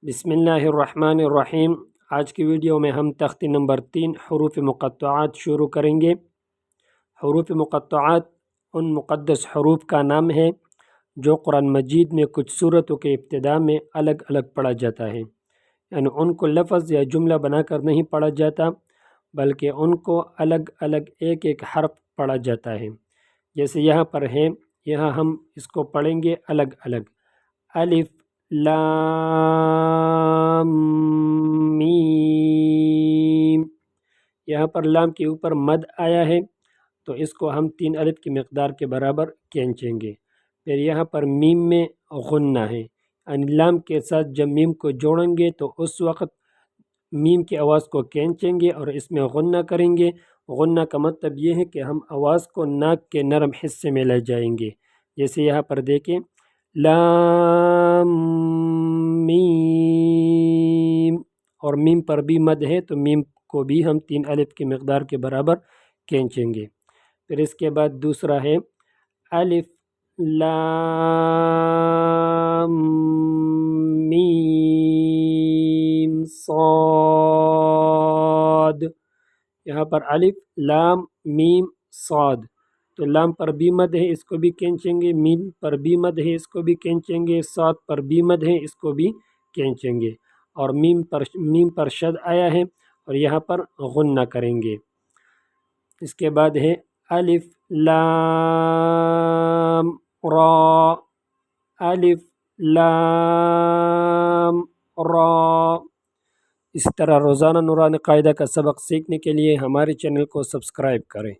बिस्मिल्लाहिर्रहमानिर्रहीम। आज की वीडियो में हम तख्ती नंबर 3 हरूफ मुक़त्तआत शुरू करेंगे। हरूफ मुक़त्तआत उन मुक़द्दस हरूफ का नाम है जो कुरान मजीद में कुछ सूरतों के इब्तिदा में अलग अलग पढ़ा जाता है, यानी उनको लफ्ज़ या जुमला बनाकर नहीं पढ़ा जाता बल्कि उनको अलग अलग एक एक हर्फ पढ़ा जाता है। जैसे यहाँ पर है, यहाँ हम इसको पढ़ेंगे अलग अलग। अलिफ लाम मीम। यहाँ पर लाम के ऊपर मद आया है तो इसको हम 3 अलिफ की मिक़दार के बराबर खींचेंगे। फिर यहाँ पर मीम में गुन्ना है, यानी लाम के साथ जब मीम को जोड़ेंगे तो उस वक़्त मीम की आवाज़ को खींचेंगे और इसमें गुन्ना करेंगे। गुन्ना का मतलब ये है कि हम आवाज़ को नाक के नरम हिस्से में ले जाएंगे। जैसे यहाँ पर देखें, लाम मीम, और मीम पर भी मद है तो मीम को भी हम 3 अलिफ की मिक़दार के बराबर खींचेंगे। फिर इसके बाद दूसरा है अलिफ लाम मीम साद। यहाँ पर अलिफ लाम मीम साद, तो लाम पर भी मद है, इसको भी खींचेंगे। मीम पर भी मद है, इसको भी खींचेंगे। साद पर भी मद है, इसको भी खींचेंगे। और मीम पर शद आया है और यहाँ पर गुन्ना करेंगे। इसके बाद है अलिफ लाम रा। अलिफ लाम रा। इस तरह रोज़ाना नूरानी कायदा का सबक सीखने के लिए हमारे चैनल को सब्सक्राइब करें।